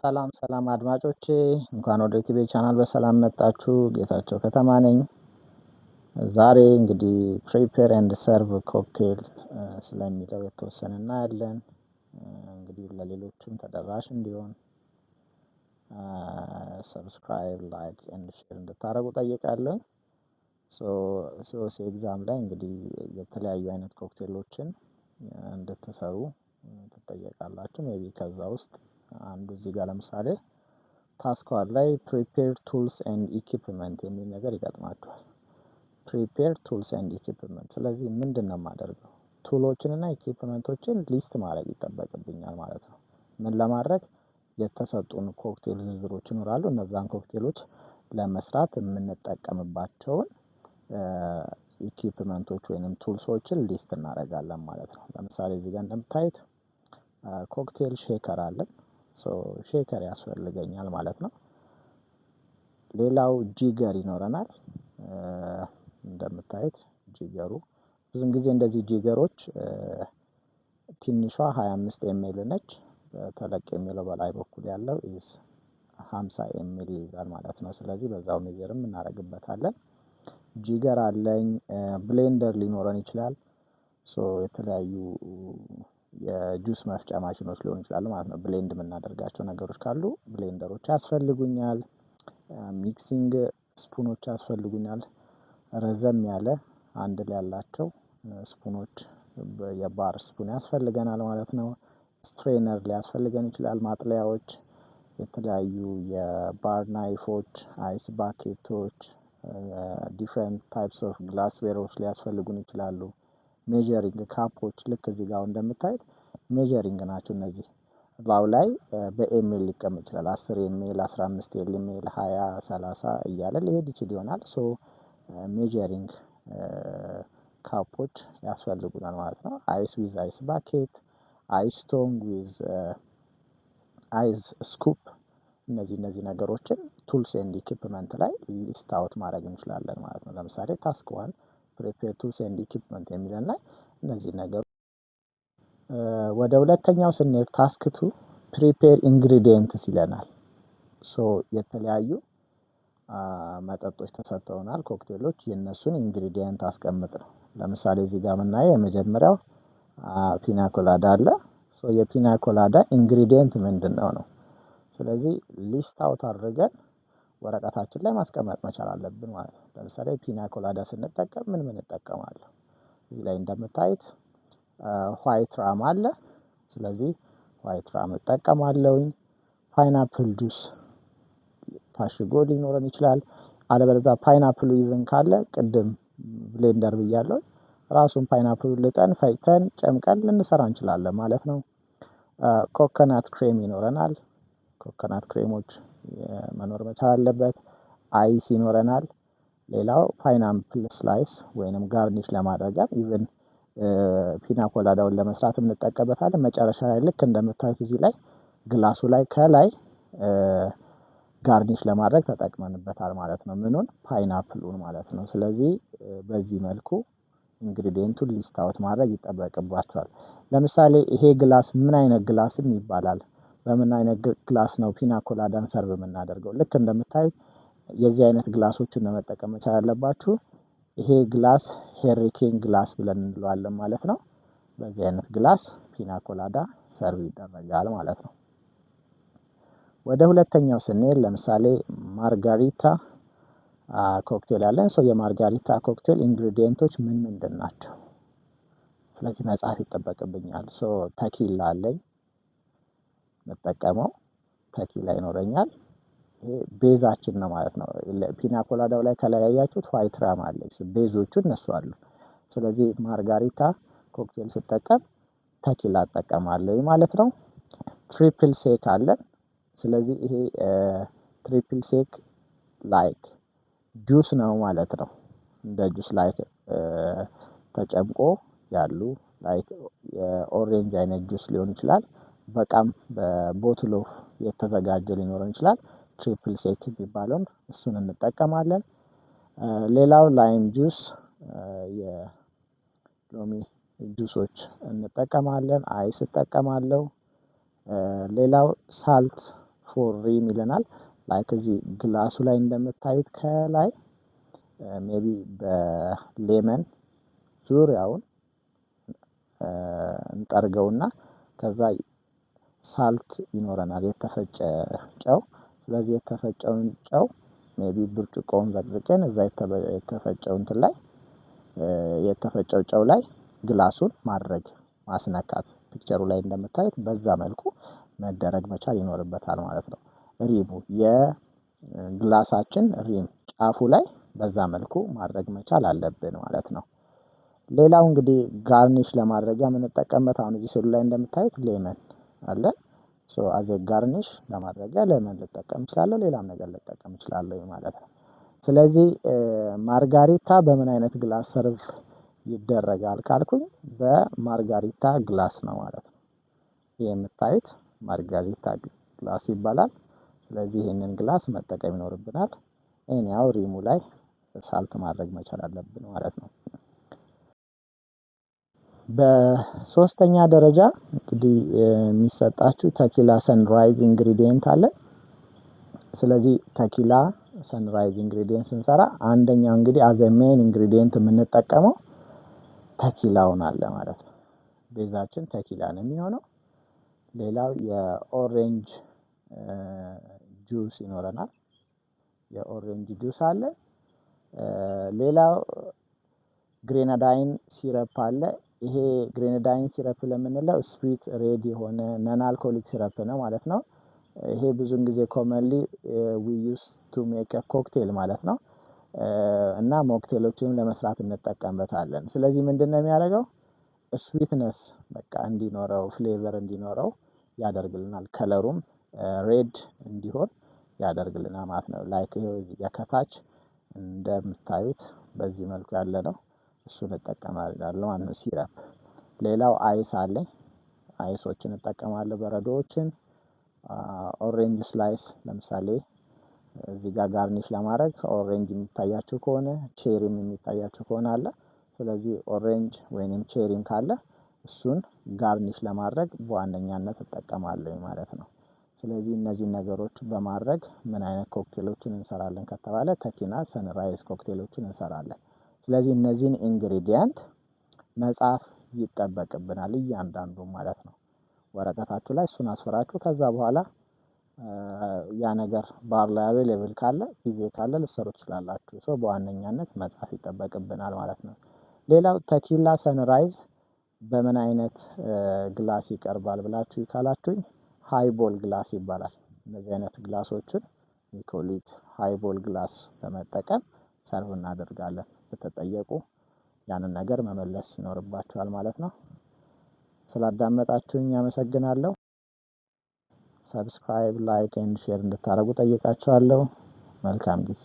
ሰላም ሰላም አድማጮቼ እንኳን ወደ ቲቪ ቻናል በሰላም መጣችሁ። ጌታቸው ከተማ ነኝ። ዛሬ እንግዲህ ፕሪፔር ኤንድ ሰርቭ ኮክቴል ስለሚለው የተወሰነ እናያለን። እንግዲህ ለሌሎችም ተደራሽ እንዲሆን ሰብስክራይብ፣ ላይክ ኤንድ ሼር እንድታደርጉ ጠይቃለሁ። ሲኦሲ ኤግዛም ላይ እንግዲህ የተለያዩ አይነት ኮክቴሎችን እንድትሰሩ ትጠየቃላችሁ። ሜቢ ከዛ ውስጥ አንዱ እዚህ ጋር ለምሳሌ ታስክ ዋን ላይ ፕሪፔር ቱልስ ኤንድ ኢኩፕመንት የሚል ነገር ይገጥማችኋል። ፕሪፔር ቱልስ ኤንድ ኢኩፕመንት። ስለዚህ ምንድነው የማደርገው? ቱሎችን እና ኢኩፕመንቶችን ሊስት ማድረግ ይጠበቅብኛል ማለት ነው። ምን ለማድረግ? የተሰጡን ኮክቴል ዝርዝሮች ይኖራሉ። እነዛን ኮክቴሎች ለመስራት የምንጠቀምባቸውን ኢኩፕመንቶች ወይንም ቱልሶችን ሊስት እናደርጋለን ማለት ነው። ለምሳሌ እዚህ ጋር እንደምታዩት ኮክቴል ሼከር አለን። ሼከር ያስፈልገኛል ማለት ነው። ሌላው ጂገር ይኖረናል። እንደምታዩት ጂገሩ ብዙን ጊዜ እንደዚህ ጂገሮች ትንሿ 25 ኤምኤል ነች። ተለቅ የሚለው በላይ በኩል ያለው 50 ኤምኤል ይይዛል ማለት ነው። ስለዚህ በዛው ሜጀርም እናደርግበታለን። ጂገር አለኝ። ብሌንደር ሊኖረን ይችላል። የተለያዩ የጁስ መፍጫ ማሽኖች ሊሆኑ ይችላሉ ማለት ነው። ብሌንድ የምናደርጋቸው ነገሮች ካሉ ብሌንደሮች ያስፈልጉኛል። ሚክሲንግ ስፑኖች ያስፈልጉኛል። ረዘም ያለ ሃንድል ያላቸው ስፑኖች የባር ስፑን ያስፈልገናል ማለት ነው። ስትሬነር ሊያስፈልገን ይችላል። ማጥለያዎች፣ የተለያዩ የባር ናይፎች፣ አይስ ባኬቶች፣ ዲፍረንት ታይፕስ ኦፍ ግላስ ዌሮች ሊያስፈልጉን ይችላሉ። ሜዠሪንግ ካፖች ልክ እዚህ ጋር እንደምታዩት ሜዠሪንግ ናቸው እነዚህ። እላዩ ላይ በኤምኤል ሊቀመጥ ይችላል። 10 ኤምኤል፣ 15 ኤምኤል፣ 20፣ 30 እያለ ሊሄድ ይችል ይሆናል። ሜዠሪንግ ካፖች ያስፈልጉናል ማለት ነው። አይስ ዊዝ አይስ ባኬት፣ አይስ ስቶንግ ዊዝ አይስ ስኩፕ፣ እነዚህ ነገሮችን ቱልስ ኤንድ ኢኩፕመንት ላይ ሊስት አውት ማድረግ እንችላለን ማለት ነው። ለምሳሌ ታስክ ዋን ፕሪፔር ቱልስ ኤንድ ኢኩፕመንት የሚለን ላይ እነዚህ ነገሮች። ወደ ሁለተኛው ስንሄድ ታስክ ቱ ፕሪፔር ኢንግሪዲየንትስ ይለናል። የተለያዩ መጠጦች ተሰጥተውናል፣ ኮክቴሎች። የእነሱን ኢንግሪዲየንት አስቀምጥ ነው። ለምሳሌ እዚህ ጋር የምናየው የመጀመሪያው ፒናኮላዳ አለ። የፒናኮላዳ ኢንግሪዲየንት ምንድነው ነው? ስለዚህ ሊስት አውት አድርገን ወረቀታችን ላይ ማስቀመጥ መቻል አለብን ማለት ነው። ለምሳሌ ፒናኮላዳ ስንጠቀም ምን እንጠቀማለን? እዚህ ላይ እንደምታዩት ዋይት ራም አለ። ስለዚህ ዋይት ራም እጠቀማለሁኝ። ፓይናፕል ጁስ ታሽጎ ሊኖረን ይችላል። አለበለዚያ ፓይናፕሉ ይዘን ካለ ቅድም ብሌንደር ብያለሁ፣ ራሱን ፓይናፕሉን ልጠን ፈጭተን ጨምቀን ልንሰራ እንችላለን ማለት ነው። ኮኮናት ክሬም ይኖረናል። ኮኮናት ክሬሞች መኖር መቻል አለበት። አይስ ይኖረናል። ሌላው ፓይናፕል ስላይስ ወይንም ጋርኒሽ ለማድረግ ኢቭን ፒናኮላዳውን ለመስራት እንጠቀምበታለን። መጨረሻ ላይ ልክ እንደምታዩት እዚህ ላይ ግላሱ ላይ ከላይ ጋርኒሽ ለማድረግ ተጠቅመንበታል ማለት ነው። ምኑን? ፓይናፕሉን ማለት ነው። ስለዚህ በዚህ መልኩ ኢንግሪዲየንቱን ሊስት አውት ማድረግ ይጠበቅባቸዋል። ለምሳሌ ይሄ ግላስ ምን አይነት ግላስም ይባላል? በምን አይነት ግላስ ነው ፒናኮላዳን ሰርቭ የምናደርገው? ልክ እንደምታዩት የዚህ አይነት ግላሶችን ነው መጠቀም መቻል ያለባችሁ። ይሄ ግላስ ሄሪኬን ግላስ ብለን እንለዋለን ማለት ነው። በዚህ አይነት ግላስ ፒናኮላዳ ሰርቭ ይደረጋል ማለት ነው። ወደ ሁለተኛው ስንሄድ ለምሳሌ ማርጋሪታ ኮክቴል አለን። የማርጋሪታ ኮክቴል ኢንግሪዲየንቶች ምን ምንድን ናቸው? ስለዚህ መጻፍ ይጠበቅብኛል። ተኪላ አለኝ የምጠቀመው፣ ተኪላ ይኖረኛል። ይሄ ቤዛችን ነው ማለት ነው። ፒናኮላዳው ላይ ከላይ ያያችሁት ዋይት ራም አለች። ቤዞቹ እነሱ አሉ። ስለዚህ ማርጋሪታ ኮክቴል ስጠቀም ተኪላ እጠቀማለሁ ማለት ነው። ትሪፕል ሴክ አለን። ስለዚህ ይሄ ትሪፕል ሴክ ላይክ ጁስ ነው ማለት ነው። እንደ ጁስ ላይክ ተጨምቆ ያሉ ላይክ የኦሬንጅ አይነት ጁስ ሊሆን ይችላል። በቃም በቦትል ኦፍ የተዘጋጀ ሊኖረን ይችላል። ትሪፕል ሴክ የሚባለውን እሱን እንጠቀማለን። ሌላው ላይም ጁስ፣ የሎሚ ጁሶች እንጠቀማለን። አይስ እጠቀማለሁ። ሌላው ሳልት ፎር ሪም ይለናል። ላይክ እዚህ ግላሱ ላይ እንደምታዩት ከላይ ሜቢ በሌመን ዙሪያውን እንጠርገውና ከዛ ሳልት ይኖረናል፣ የተፈጨ ጨው። ስለዚህ የተፈጨውን ጨው ሜቢ ብርጭቆውን ዘቅዝቀን እዛ የተፈጨው እንትን ላይ የተፈጨው ጨው ላይ ግላሱን ማድረግ ማስነካት፣ ፒክቸሩ ላይ እንደምታዩት በዛ መልኩ መደረግ መቻል ይኖርበታል ማለት ነው። ሪሙ የግላሳችን ሪም ጫፉ ላይ በዛ መልኩ ማድረግ መቻል አለብን ማለት ነው። ሌላው እንግዲህ ጋርኒሽ ለማድረጊያ የምንጠቀምበት አሁን እዚህ ስዕሉ ላይ እንደምታዩት ሌመን አለ። ሶ አዘ ጋርኒሽ ለማድረጊያ ሌመን ልጠቀም እችላለሁ፣ ሌላም ነገር ልጠቀም እችላለሁ ማለት ነው። ስለዚህ ማርጋሪታ በምን አይነት ግላስ ሰርቭ ይደረጋል ካልኩኝ በማርጋሪታ ግላስ ነው ማለት ነው። ይሄ የምታዩት ማርጋሪታ ግላስ ይባላል። ስለዚህ ይሄንን ግላስ መጠቀም ይኖርብናል። ኤኒያው ሪሙ ላይ ሳልት ማድረግ መቻል አለብን ማለት ነው። በሶስተኛ ደረጃ እንግዲህ የሚሰጣችሁ ተኪላ ሰንራይዝ ኢንግሪዲየንት አለ። ስለዚህ ተኪላ ሰንራይዝ ኢንግሪዲየንት ስንሰራ አንደኛው እንግዲህ አዘ ሜን ኢንግሪዲየንት የምንጠቀመው ተኪላውን አለ ማለት ነው። ቤዛችን ተኪላ ነው የሚሆነው። ሌላው የኦሬንጅ ጁስ ይኖረናል። የኦሬንጅ ጁስ አለ። ሌላው ግሬናዳይን ሲረፕ አለ። ይሄ ግሬናዳይን ሲረፕ ለምንለው ስዊት ሬድ የሆነ ነን አልኮሊክ ሲረፕ ነው ማለት ነው። ይሄ ብዙን ጊዜ ኮመንሊ ዊ ዩዝ ቱ ሜክ አ ኮክቴል ማለት ነው። እና ሞክቴሎችንም ለመስራት እንጠቀምበታለን። ስለዚህ ምንድነው የሚያደርገው? ስዊትነስ በቃ እንዲኖረው ፍሌቨር እንዲኖረው ያደርግልናል። ከለሩም ሬድ እንዲሆን ያደርግልናል ማለት ነው። ላይክ ይሄው እዚህ ጋር ከታች እንደምታዩት በዚህ መልኩ ያለ ነው። እሱን እጠቀማለሁ ማለት ነው ሲረፕ። ሌላው አይስ አለኝ። አይሶችን እጠቀማለሁ፣ በረዶዎችን። ኦሬንጅ ስላይስ ለምሳሌ እዚህ ጋር ጋርኒሽ ለማድረግ ኦሬንጅ የሚታያችሁ ከሆነ ቼሪም የሚታያችሁ ከሆነ አለ። ስለዚህ ኦሬንጅ ወይንም ቼሪም ካለ እሱን ጋርኒሽ ለማድረግ በዋነኛነት እጠቀማለሁ ማለት ነው። ስለዚህ እነዚህን ነገሮች በማድረግ ምን አይነት ኮክቴሎችን እንሰራለን ከተባለ ተኪላ ሰንራይዝ ኮክቴሎችን እንሰራለን። ስለዚህ እነዚህን ኢንግሪዲየንት መጻፍ ይጠበቅብናል እያንዳንዱ ማለት ነው። ወረቀታችሁ ላይ እሱን አስፍራችሁ ከዛ በኋላ ያ ነገር ባር ላይ አቬሌብል ካለ ጊዜ ካለ ልትሰሩ ትችላላችሁ። ሶ በዋነኛነት መጻፍ ይጠበቅብናል ማለት ነው። ሌላው ተኪላ ሰንራይዝ በምን አይነት ግላስ ይቀርባል ብላችሁ ካላችሁኝ ሃይቦል ግላስ ይባላል። እነዚህ አይነት ግላሶችን ኒኮሊት ሃይቦል ግላስ በመጠቀም ሰርቭ እናደርጋለን። ብትጠየቁ ያንን ነገር መመለስ ይኖርባችኋል ማለት ነው። ስላዳመጣችሁኝ አመሰግናለሁ። ሰብስክራይብ፣ ላይክ ኤንድ ሼር እንድታደርጉ ጠይቃችኋለሁ። መልካም ጊዜ